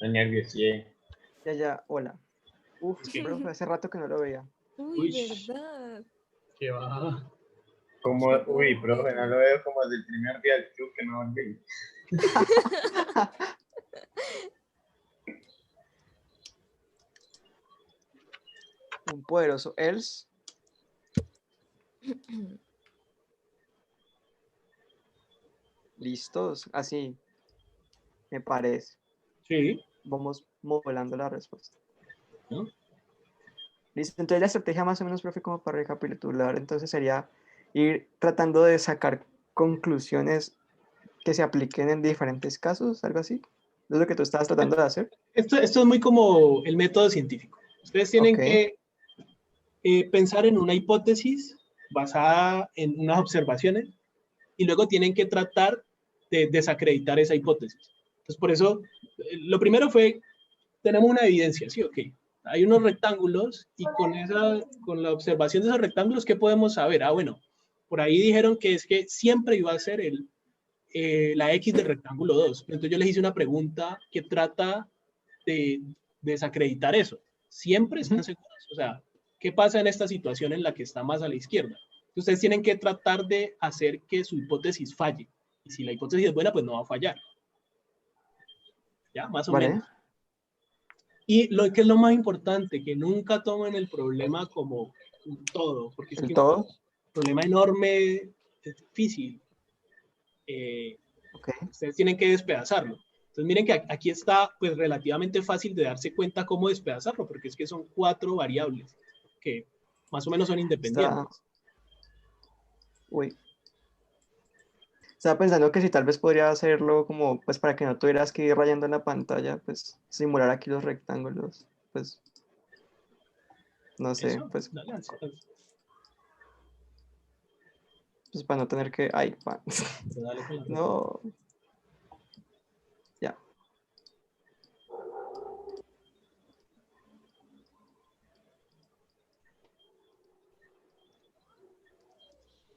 Me nerviosé. Ya, hola. Uf, Es que, profe, hace rato que no lo veía. uy, ¿Verdad? qué va. Como, Qué uy, buen profe, no verlo. lo veo como desde el primer día del club que no volví. Un poderoso else. Listos, así me parece. Sí, Vamos modelando la respuesta. ¿no? Listo, entonces la estrategia más o menos, profe, como para recapitular, entonces sería ir tratando de sacar conclusiones que se apliquen en diferentes casos, algo así. ¿Es lo que tú estabas tratando de hacer? Esto es muy como el método científico. Ustedes Ok, tienen que pensar en una hipótesis basada en unas observaciones y luego tienen que tratar de desacreditar esa hipótesis. Entonces, por eso, lo primero fue, tenemos una evidencia, ¿sí? Ok. Hay unos rectángulos y con la observación de esos rectángulos, ¿qué podemos saber? Ah, bueno, por ahí dijeron que es que siempre iba a ser la X del rectángulo 2. Entonces yo les hice una pregunta que trata de desacreditar eso. ¿Siempre están seguros? O sea, ¿qué pasa en esta situación en la que está más a la izquierda? Ustedes tienen que tratar de hacer que su hipótesis falle. Y si la hipótesis es buena, pues no va a fallar. ¿Ya? Más o vale. menos. Y lo que es lo más importante, que nunca tomen el problema como un todo, porque es ¿El que un todo? problema enorme es difícil. Ok. Ustedes tienen que despedazarlo. Entonces miren que aquí está pues relativamente fácil de darse cuenta cómo despedazarlo, porque es que son 4 variables que más o menos son Está, independientes. uy. Estaba pensando que si tal vez podría hacerlo como, pues para que no tuvieras que ir rayando en la pantalla, pues simular aquí los rectángulos, pues no sé, Eso, pues, dale, pues para no tener que, ay, dale con la respuesta. no, ya,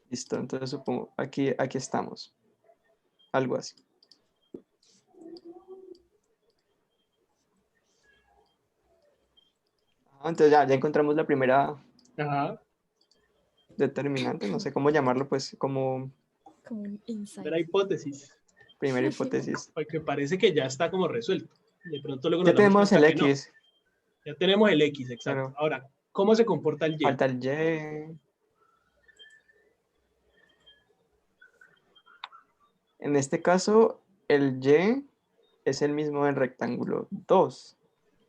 listo, entonces supongo, aquí estamos, algo así. Entonces ya encontramos la primera Ajá, determinante, no sé cómo llamarlo, pues como Como un insight. primera hipótesis, primera hipótesis. porque parece que ya está como resuelto. De pronto luego Ya nos damos tenemos cuenta el que no. X, Ya tenemos el X, exacto. pero Ahora, ¿cómo se comporta el Y? falta el Y. En este caso, el Y es el mismo del rectángulo 2,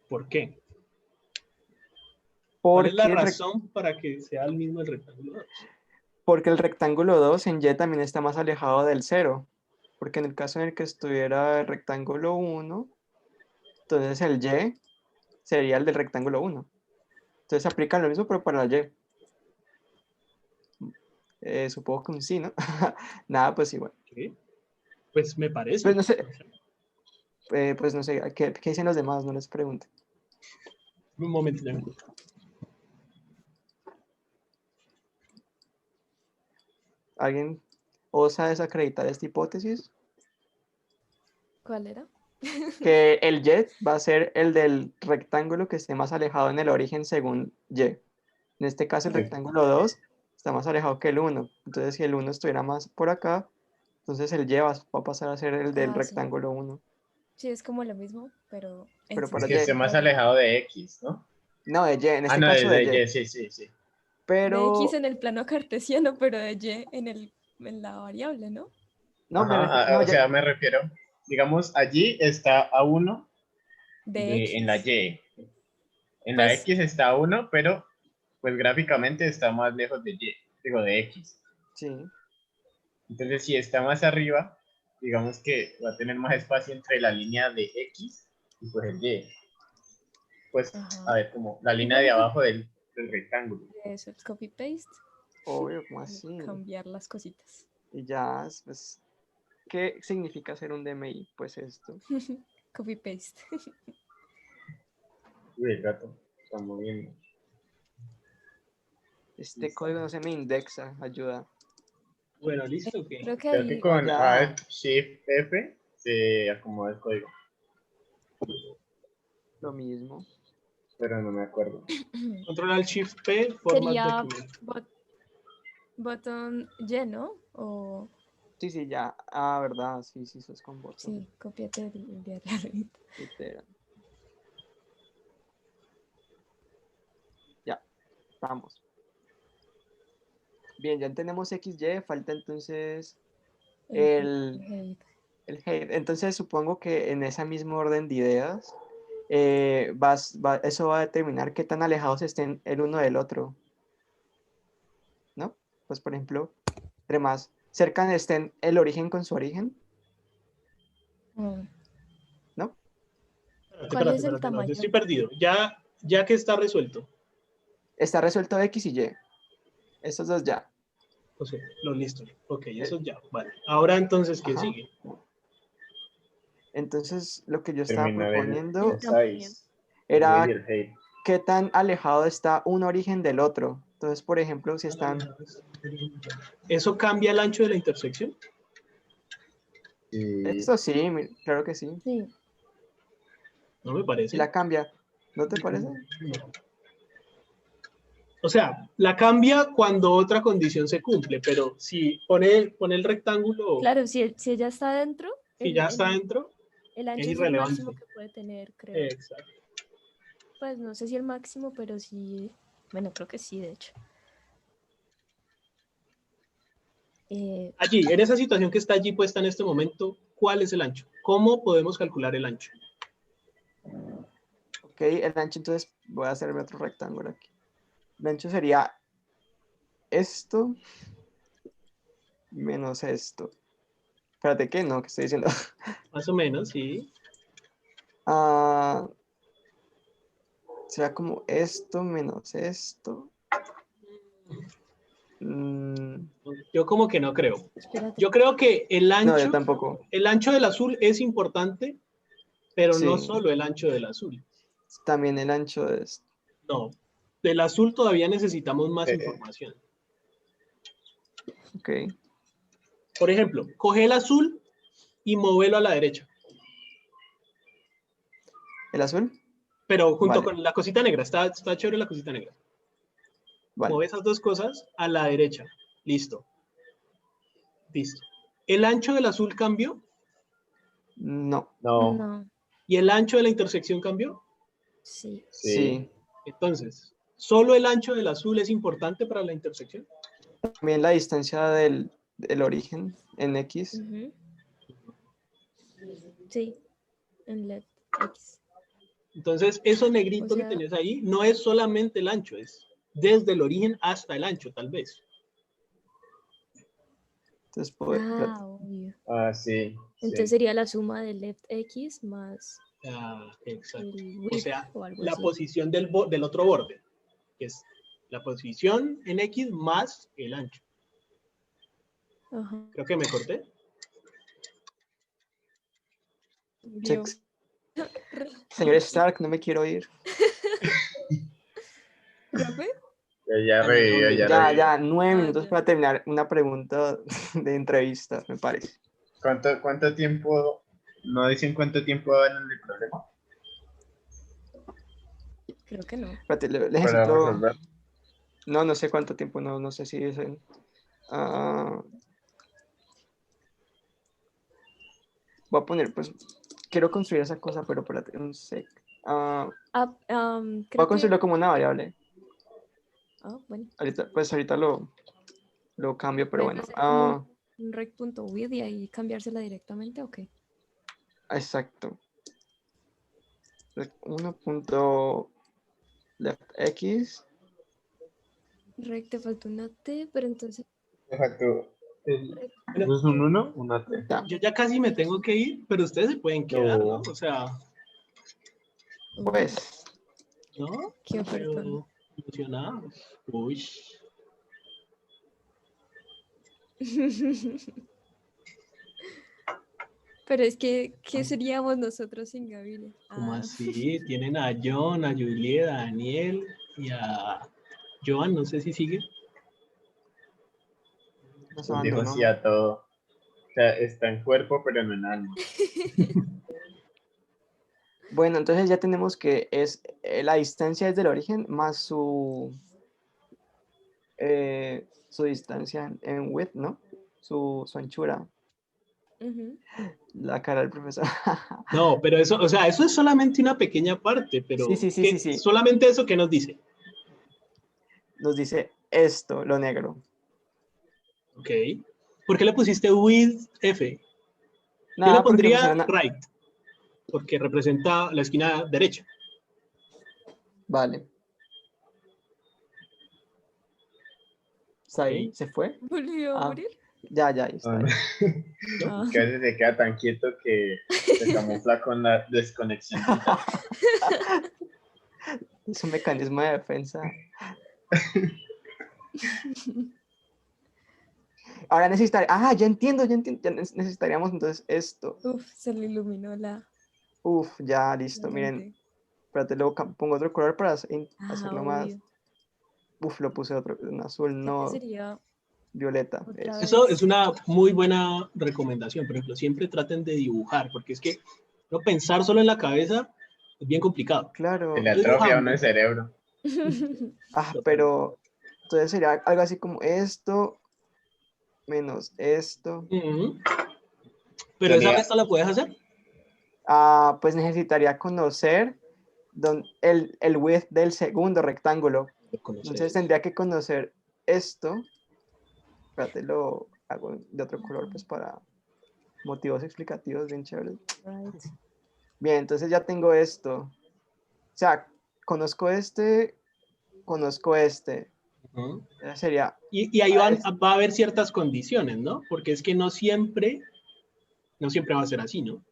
¿Por qué? ¿Cuál es la porque razón para que sea el mismo el rectángulo 2? porque el rectángulo 2 en Y también está más alejado del cero, porque en el caso en el que estuviera el rectángulo 1, entonces el Y sería el del rectángulo 1. Entonces aplica lo mismo, pero para el Y. Supongo que un sí, ¿no? Nada, pues igual. ¿Qué? Pues me Pues parece. no sé, pues no sé, ¿qué dicen los demás? No les pregunte. Un momento, ya. ¿Alguien osa desacreditar esta hipótesis? ¿Cuál era? Que el Y va a ser el del rectángulo que esté más alejado en el origen según Y. En este caso, el Sí. rectángulo 2 está más alejado que el 1. Entonces, si el 1 estuviera más por acá, entonces el Y va a pasar a ser el del Ah, sí. rectángulo 1. Sí, es como lo mismo, pero en Pero Es para que esté Y. más sentido. alejado de X, ¿no? No, de Y, en Ah, este no, caso de de Y. Y, sí, sí, sí. De X Pero, en el plano cartesiano, pero de Y en la variable, ¿no? no, me refiero, Ajá, no, o sea, me refiero, digamos, allí está a uno De en la X. Y. En la Pues X está a uno, pero pues gráficamente está más lejos de Y, digo, de X. sí. Entonces, si está más arriba, digamos que va a tener más espacio entre la línea de X y pues el Y. Pues, a ajá. ver, como la Y línea de podemos abajo del rectángulo. eso, el copy paste Obvio, como y así. cambiar las cositas. Y ya, pues, ¿qué significa hacer un DMI? Pues esto. Copy paste. Uy, el gato está moviendo. Este Listo. código no se me indexa, ayuda. Bueno, listo, ok. Creo que Creo que ahí No, con ya. Alt Shift F se acomoda el código. Lo mismo. pero no me acuerdo. Control Alt Shift P, format Sería document. botón Y, ¿no? O Sí, ya. Verdad. Sí, eso es con botón. sí, cópiate el enviar arribita. Literal. Ya, vamos. Bien, ya tenemos XY, falta entonces el head. head. Entonces supongo que en ese mismo orden de ideas, eso va a determinar qué tan alejados estén el uno del otro. ¿No? Pues por ejemplo, entre más cerca estén el origen con su origen, Oh, ¿no? ¿Cuál es el No, yo tamaño? estoy perdido. Ya que está resuelto. Está resuelto X y Y. Estos dos ya. O sea, lo listo. Ok, eso ya. Vale. Ahora entonces, ¿qué Ajá. sigue? Entonces, lo que yo estaba Terminar proponiendo el size, era el height. qué tan alejado está un origen del otro. Entonces, por ejemplo, si están... ¿Eso cambia el ancho de la intersección? Y Esto sí, claro que sí. Sí. No me Si parece. la cambia, ¿no te parece? No. O sea, la cambia cuando otra condición se cumple, pero si pone el rectángulo, Claro, si ella está dentro, si ya está dentro, el es ancho es el máximo irrelevante. que puede tener, creo. Exacto. Pues no sé si el máximo, pero sí. Bueno, creo que sí, de hecho. Allí, en esa situación que está allí puesta en este momento, ¿cuál es el ancho? ¿Cómo podemos calcular el ancho? Ok, el ancho, entonces voy a hacerme otro rectángulo aquí. El ancho sería esto menos esto. Espérate, ¿qué? No, ¿qué estoy diciendo? Más o menos, sí. Será como esto menos esto. Yo como que no creo. espérate. Yo creo que No, yo tampoco. el ancho del azul es importante, pero no Sí, solo el ancho del azul. también el ancho de esto. No, del azul todavía necesitamos más eh, información. Ok. Por ejemplo, coge el azul y móvelo a la derecha, ¿El azul? pero junto Vale, con la cosita negra. Está chévere la cosita negra. vale. Mueve esas dos cosas a la derecha. Listo. Listo. ¿El ancho del azul cambió? No, no, No, ¿Y el ancho de la intersección cambió? sí. sí. sí. Entonces, ¿solo el ancho del azul es importante para la intersección? También la distancia del origen en X. Ujú. Sí, en LED X. Entonces, eso O negrito que sea, tenés ahí no es solamente el ancho, es desde el origen hasta el ancho, tal vez. Entonces, obvio. Ah, sí, Entonces sí. sería la suma del left X más Ah, exacto. el O width sea, o algo la así. posición del otro borde, que es la posición en X más el ancho. Ajá. Creo que me corté. Vio. señor Stark, no me quiero ir. ¿Profe? Ya revivió, ya revivió. Ya, 9 minutos Ya. para terminar una pregunta de entrevista, me parece. ¿Cuánto tiempo? ¿No dicen cuánto tiempo van en el problema Creo que no. Espérate, le para necesito... resolver? No sé cuánto tiempo, no sé si dicen... voy a poner, pues, quiero construir esa cosa, pero espérate un sec. Voy a Creo que. construirlo como una variable. Bueno. Ahorita lo cambio, pero Puedes bueno. hacer como un rec.with y ahí cambiársela directamente, ok. Exacto. 1.leftx. Rec te faltó una T, pero entonces. Exacto. Rec. Bueno, ¿Eso es un 1? Una T. Ya. yo ya casi me tengo que ir, pero ustedes se pueden quedar, ¿no? No. O sea, Pues, ¿no? Qué ofertón. Pero emocionados. Uy. Pero es que, ¿qué seríamos nosotros sin Gabriela? ¿Cómo así? Tienen a John, a Juliet, a Daniel y a Joan, no sé si sigue. nos Nos dijo abandonó. sí a todo. O sea, está en cuerpo, pero no en alma. Bueno, entonces ya tenemos que es la distancia desde el origen más su distancia en width, ¿no? Su anchura. Ujú. La cara del profesor. No, pero eso, o sea, eso es solamente una pequeña parte, Sí, pero sí, sí, sí, sí. solamente eso que nos dice. Nos dice esto, lo negro. Ok. ¿Por qué le pusiste with F? Yo le Nada, porque pondría funciona. right, porque representa la esquina derecha. Vale. ¿Está ahí? Ok. ¿Se fue? ¿Volvió a Ah, morir? ya, ahí está. Ah, no. Ah. Es que a veces se queda tan quieto que se camufla con la desconexión total. Es un mecanismo de defensa. Ahora necesitaría. Ah, ya entiendo, ya entiendo. Ya necesitaríamos entonces esto. Uf, se le iluminó la Uf, ya listo. Miren, mente. espérate, luego pongo otro color para Ah, hacerlo más. obvio. Uf, lo puse otro, un azul, Creo que no sería violeta. otra Eso vez. es una muy buena recomendación. Por ejemplo, siempre traten de dibujar, porque es que no pensar solo en la cabeza es bien complicado. Se Claro. le Yo atrofia a uno dibujando. el cerebro. Ah, Total. pero entonces sería algo así como esto menos esto. Ujú. Pero esa Sería, resta la puedes hacer. Ah, pues necesitaría conocer el width del segundo rectángulo. Entonces tendría que conocer esto. Espérate, lo hago de otro color, pues para motivos explicativos bien chéveres. Right. Bien, entonces ya tengo esto. O sea, conozco este. Ujú. Ya sería. Y ahí ah, va a haber ciertas condiciones, ¿no? Porque es que no siempre va a ser así, ¿no?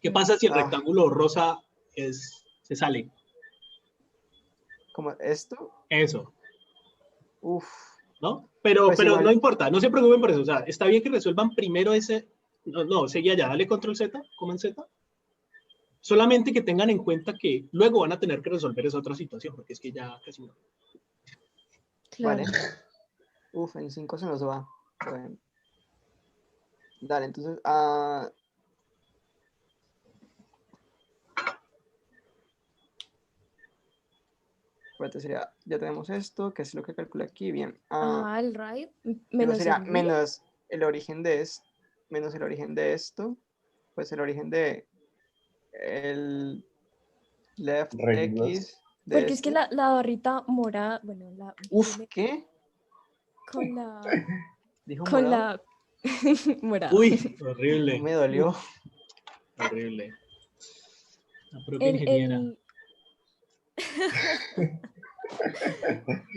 ¿Qué pasa si el ah, rectángulo rosa se sale? como esto. Eso, Uf, ¿no? Pero, pues pero no igual. importa, no se preocupen por eso. O sea, está bien que resuelvan primero ese. No, no, seguí allá, dale control Z, command Z. Solamente que tengan en cuenta que luego van a tener que resolver esa otra situación, porque es que ya casi no. Claro. Vale. Uf, en 5 se nos va. Bueno. Dale, entonces. Espérate, sería, ya tenemos esto, que es lo que calcula aquí, bien. Ajá, el right Luego menos sería el width. menos el origen de menos el origen de esto, pues el origen de el left Reglos. x de Porque es que este. la barrita morada, bueno, la Uf, violeta ¿qué? con la ¿Dijo con morado? la morada. Uy, horrible. Me dolió. Horrible. La propia El, ingeniera. el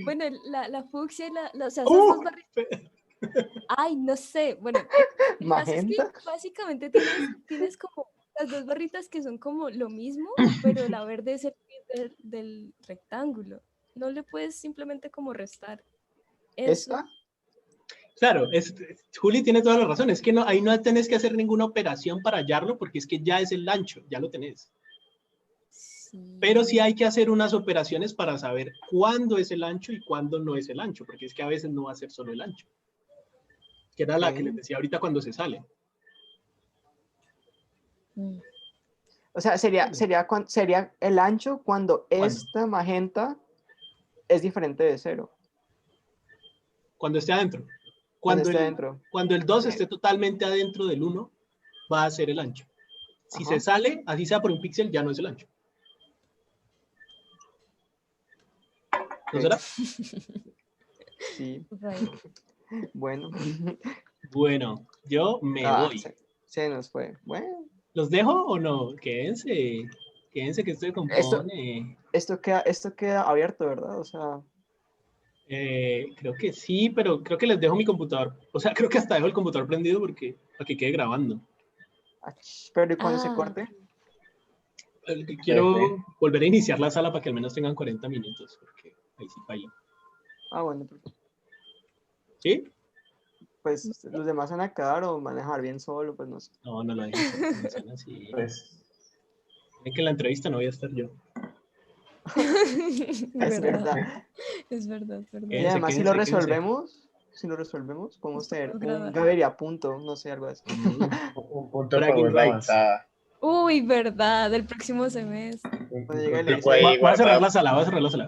bueno, la fucsia y o sea, esas dos barritas. Ay, no sé. Bueno, el caso es que Magenta. básicamente tienes como las dos barritas que son como lo mismo, pero la verde es el pie del rectángulo. No le puedes simplemente como restar eso. ¿Esta? Claro, Juli tiene toda la razón. Es que no, ahí no tenés que hacer ninguna operación para hallarlo porque es que ya es el ancho, ya lo tenés. Pero sí Sí. hay que hacer unas operaciones para saber cuándo es el ancho y cuándo no es el ancho, porque es que a veces no va a ser solo el ancho. Que era la que les Ok. decía ahorita cuando se sale. Mm. O sea, sería el ancho cuando ¿Cuándo? esta magenta es diferente de 0. Cuando esté adentro. Cuando Cuando esté el, adentro. cuando el 2 Ok. esté totalmente adentro del 1, va a ser el ancho. Si se Ajá. sale, así sea por un píxel, ya no es el ancho. ¿No Ok. será? Sí. Right. Bueno. Bueno, yo me voy. Se nos fue. Bueno. ¿Los dejo o no? Quédense. Quédense que esto se Esto, compone. esto queda abierto, ¿verdad? O sea, Creo que sí, pero creo que les dejo mi computador. O sea, creo que hasta dejo el computador prendido para que quede grabando. pero ¿y cuando se Ah, corte? Quiero volver a iniciar la sala para que al menos tengan 40 minutos, porque ahí sí falla. Ah, bueno, ¿Sí? no pues sé. los demás van a quedar o manejar bien solo, pues no sé. No, no lo dejen solo, no sean así. Pues, Ven que en la entrevista no voy a estar yo. Es Verdad, verdad. es verdad, Y verdad. Quédense, además, quédense, quédense. si lo resolvemos, podemos Nos tener podemos un graduar. Gaviria punto, no sé, algo así. Mm, un punto para bragging volver rights. avanzada. Uy, verdad, del próximo semestre. Un Cuando llegue el puntico examen. ahí Voy a cerrar guardado. la sala, voy a cerrar la sala.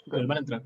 Go- Vuelvan a entrar.